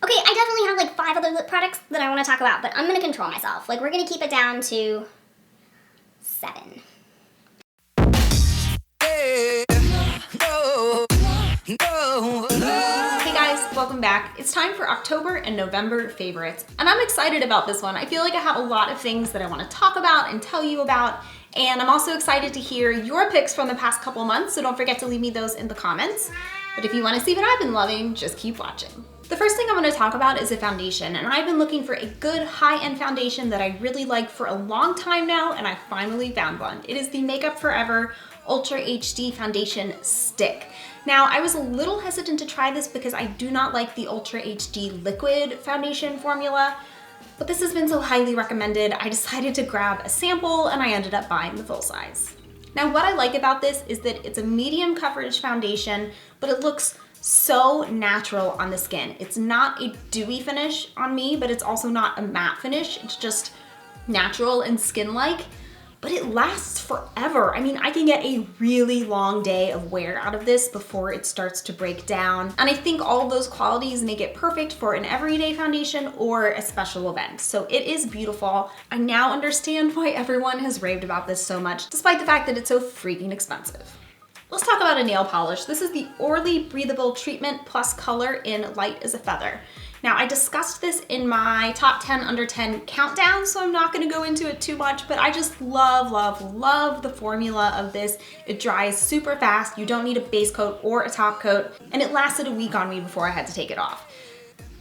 Okay, I definitely have like 5 other lip products that I want to talk about, but I'm going to control myself. Like, we're going to keep it down to 7. Hey guys, welcome back. It's time for October and November favorites, and I'm excited about this one. I feel like I have a lot of things that I want to talk about and tell you about, and I'm also excited to hear your picks from the past couple months, so don't forget to leave me those in the comments. But if you want to see what I've been loving, just keep watching. The first thing I want to talk about is a foundation, and I've been looking for a good high-end foundation that I really like for a long time now, and I finally found one. It is the Makeup Forever Ultra HD Foundation Stick. Now, I was a little hesitant to try this because I do not like the Ultra HD liquid foundation formula, but this has been so highly recommended, I decided to grab a sample and I ended up buying the full size. Now, what I like about this is that it's a medium coverage foundation, but it looks so natural on the skin. It's not a dewy finish on me, but it's also not a matte finish. It's just natural and skin-like, but it lasts forever. I mean, I can get a really long day of wear out of this before it starts to break down. And I think all of those qualities make it perfect for an everyday foundation or a special event. So it is beautiful. I now understand why everyone has raved about this so much, despite the fact that it's so freaking expensive. Let's talk about a nail polish. This is the Orly Breathable Treatment Plus Color in Light as a Feather. Now, I discussed this in my top 10 under 10 countdown, so I'm not gonna go into it too much, but I just love, love, love the formula of this. It dries super fast. You don't need a base coat or a top coat, and it lasted a week on me before I had to take it off.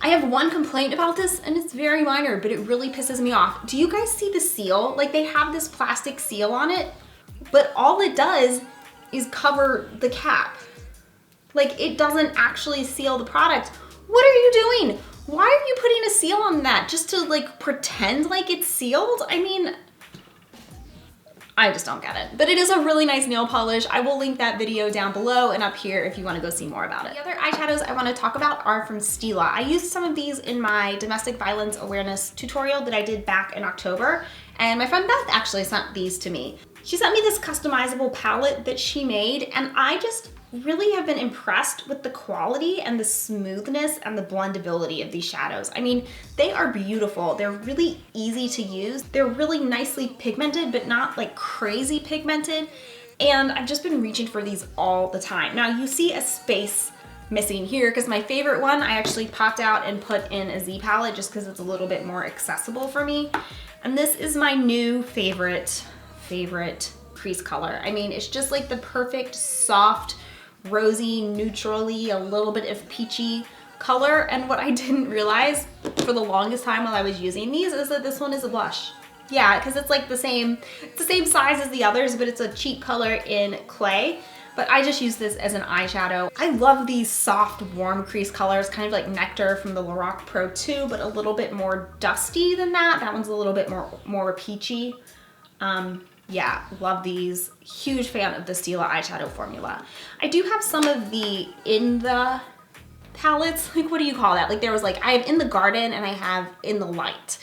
I have one complaint about this, and it's very minor, but it really pisses me off. Do you guys see the seal? Like, they have this plastic seal on it, but all it does is cover the cap. Like, it doesn't actually seal the product. What are you doing? Why are you putting a seal on that? Just to like pretend like it's sealed? I mean, I just don't get it. But it is a really nice nail polish. I will link that video down below and up here if you want to go see more about it. The other eyeshadows I want to talk about are from Stila. I used some of these in my domestic violence awareness tutorial that I did back in October, and my friend Beth actually sent these to me. She sent me this customizable palette that she made, and I just really have been impressed with the quality and the smoothness and the blendability of these shadows. I mean, they are beautiful. They're really easy to use. They're really nicely pigmented, but not like crazy pigmented. And I've just been reaching for these all the time. Now you see a space missing here because my favorite one I actually popped out and put in a Z palette just because it's a little bit more accessible for me. And this is my new favorite crease color. I mean, it's just like the perfect soft, rosy, neutrally, a little bit of peachy color. And what I didn't realize for the longest time while I was using these is that this one is a blush. Yeah, because it's like the same size as the others, but it's a cheek color in clay. But I just use this as an eyeshadow. I love these soft, warm crease colors, kind of like Nectar from the Lorac Pro 2, but a little bit more dusty than that. That one's a little bit more peachy. Yeah, love these. Huge fan of the Stila eyeshadow formula. I do have some of the In The palettes. Like, what do you call that? Like, there was like, I have In The Garden and I have In The Light.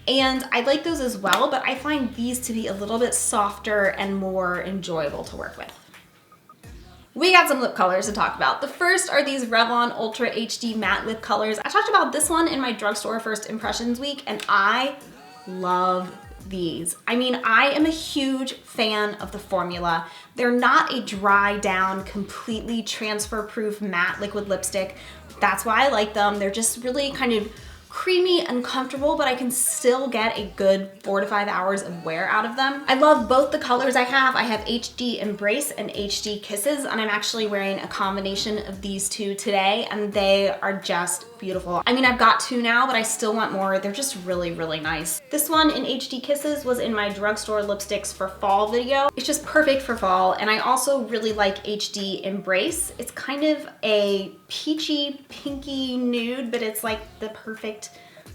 And I like those as well, but I find these to be a little bit softer and more enjoyable to work with. We got some lip colors to talk about. The first are these Revlon Ultra HD Matte Lip Colors. I talked about this one in my drugstore first impressions week, and I love these. I mean, I am a huge fan of the formula. They're not a dry down, completely transfer proof matte liquid lipstick. That's why I like them. They're just really kind of creamy and comfortable, but I can still get a good 4 to 5 hours of wear out of them. I love both the colors I have. I have HD Embrace and HD Kisses, and I'm actually wearing a combination of these two today, and they are just beautiful. I mean, I've got 2 now, but I still want more. They're just really, really nice. This one in HD Kisses was in my drugstore lipsticks for fall video. It's just perfect for fall, and I also really like HD Embrace. It's kind of a peachy, pinky nude, but it's like the perfect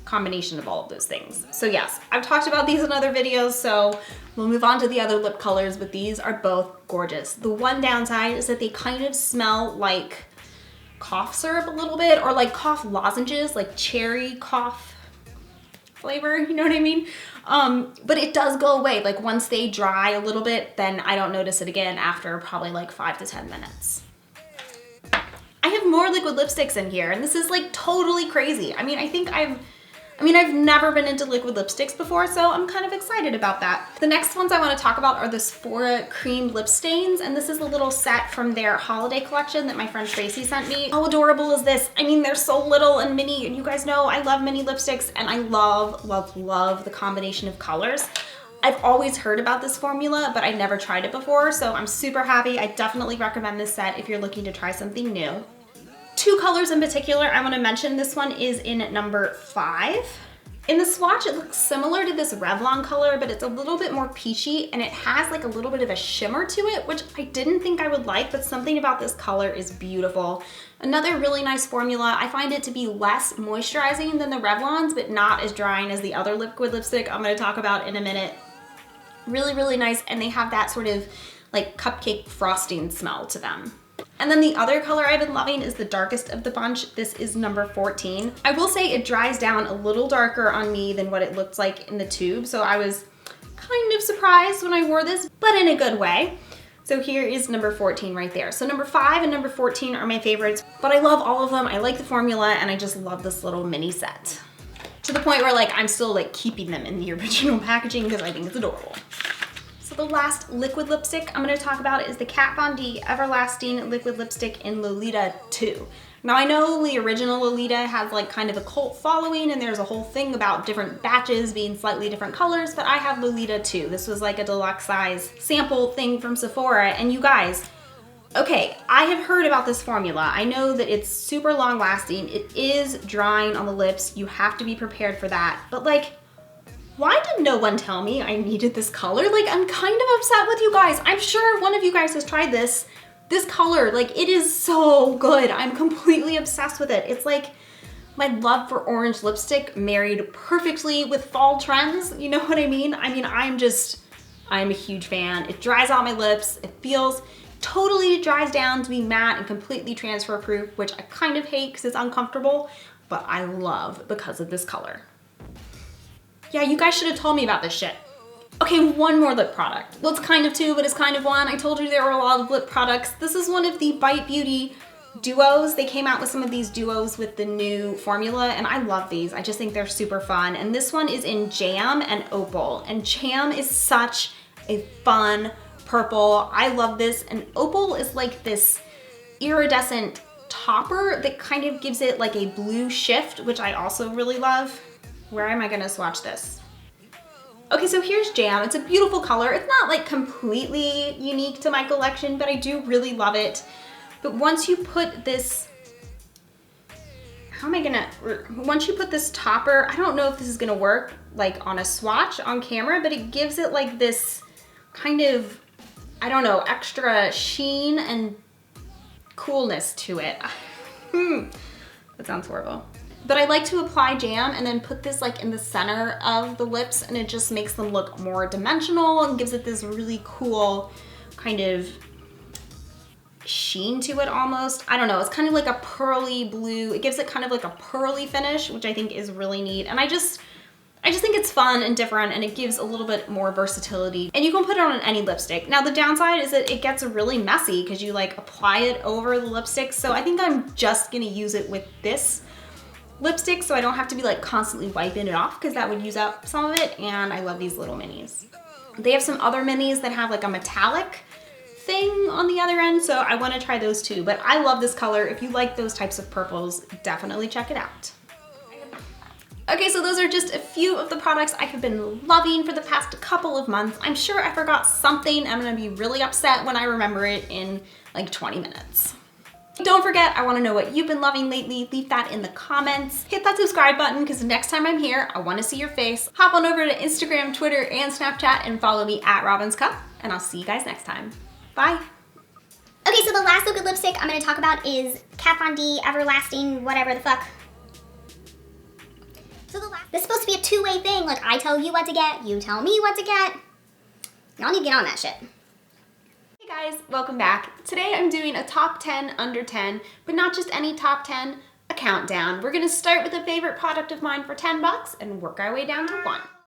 combination of all of those things. So yes, I've talked about these in other videos, so we'll move on to the other lip colors, but these are both gorgeous. The one downside is that they kind of smell like cough syrup a little bit, or like cough lozenges, like cherry cough flavor, you know what I mean? But it does go away. Like once they dry a little bit, then I don't notice it again after probably like 5 to 10 minutes. I have more liquid lipsticks in here, and this is like totally crazy. I mean, I've never been into liquid lipsticks before, so I'm kind of excited about that. The next ones I want to talk about are the Sephora cream lip stains, and this is a little set from their holiday collection that my friend Tracy sent me. How adorable is this? I mean, they're so little and mini, and you guys know I love mini lipsticks, and I love, love, love the combination of colors. I've always heard about this formula, but I never tried it before, so I'm super happy. I definitely recommend this set if you're looking to try something new. Two colors in particular I want to mention. This one is in number 5. In the swatch, it looks similar to this Revlon color, but it's a little bit more peachy, and it has like a little bit of a shimmer to it, which I didn't think I would like, but something about this color is beautiful. Another really nice formula. I find it to be less moisturizing than the Revlons, but not as drying as the other liquid lipstick I'm going to talk about in a minute. Really, really nice, and they have that sort of like cupcake frosting smell to them. And then the other color I've been loving is the darkest of the bunch. This is number 14. I will say it dries down a little darker on me than what it looked like in the tube, so I was kind of surprised when I wore this, but in a good way. So here is number 14 right there. So number 5 and number 14 are my favorites, but I love all of them. I like the formula, and I just love this little mini set. To the point where like I'm still like keeping them in the original packaging because I think it's adorable. So the last liquid lipstick I'm going to talk about is the Kat Von D Everlasting Liquid Lipstick in Lolita 2. Now I know the original Lolita has like kind of a cult following, and there's a whole thing about different batches being slightly different colors, but I have Lolita 2. This was like a deluxe size sample thing from Sephora, and you guys, okay, I have heard about this formula. I know that it's super long lasting. It is drying on the lips. You have to be prepared for that, but like, why did no one tell me I needed this color? Like, I'm kind of upset with you guys. I'm sure one of you guys has tried this color. Like, it is so good. I'm completely obsessed with it. It's like my love for orange lipstick married perfectly with fall trends. You know what I mean? I mean, I'm a huge fan. It dries out my lips. It feels totally dries down to be matte and completely transfer proof, which I kind of hate because it's uncomfortable, but I love because of this color. Yeah, you guys should have told me about this shit. Okay, one more lip product. Well, it's kind of two, but it's kind of one. I told you there were a lot of lip products. This is one of the Bite Beauty duos. They came out with some of these duos with the new formula, and I love these. I just think they're super fun. And this one is in Jam and Opal. And Jam is such a fun purple. I love this. And Opal is like this iridescent topper that kind of gives it like a blue shift, which I also really love. Where am I gonna swatch this? Okay, so here's Jam. It's a beautiful color. It's not like completely unique to my collection, but I do really love it. But once you put this, once you put this topper, I don't know if this is gonna work like on a swatch on camera, but it gives it like this kind of, I don't know, extra sheen and coolness to it. That sounds horrible. But I like to apply Jam and then put this like in the center of the lips, and it just makes them look more dimensional and gives it this really cool kind of sheen to it almost. I don't know, it's kind of like a pearly blue. It gives it kind of like a pearly finish, which I think is really neat. And I just think it's fun and different, and it gives a little bit more versatility. And you can put it on any lipstick. Now the downside is that it gets really messy because you like apply it over the lipstick. So I think I'm just gonna use it with this lipstick so I don't have to be like constantly wiping it off because that would use up some of it. And I love these little minis. They have some other minis that have like a metallic thing on the other end, so I want to try those too. But I love this color. If you like those types of purples, definitely check it out. Okay, so those are just a few of the products I have been loving for the past couple of months. I'm sure I forgot something. I'm gonna be really upset when I remember it in like 20 minutes. Don't forget, I want to know what you've been loving lately. Leave that in the comments. Hit that subscribe button because next time I'm here, I want to see your face. Hop on over to Instagram, Twitter, and Snapchat and follow me at Robin's Cup, and I'll see you guys next time. Bye. Okay, so the last liquid lipstick I'm going to talk about is Kat Von D Everlasting whatever the fuck. So this is supposed to be a two-way thing. Like, I tell you what to get, you tell me what to get. Y'all need to get on that shit. Hey guys, welcome back. Today I'm doing a top 10 under 10, but not just any top 10, a countdown. We're gonna start with a favorite product of mine for $10 and work our way down to 1.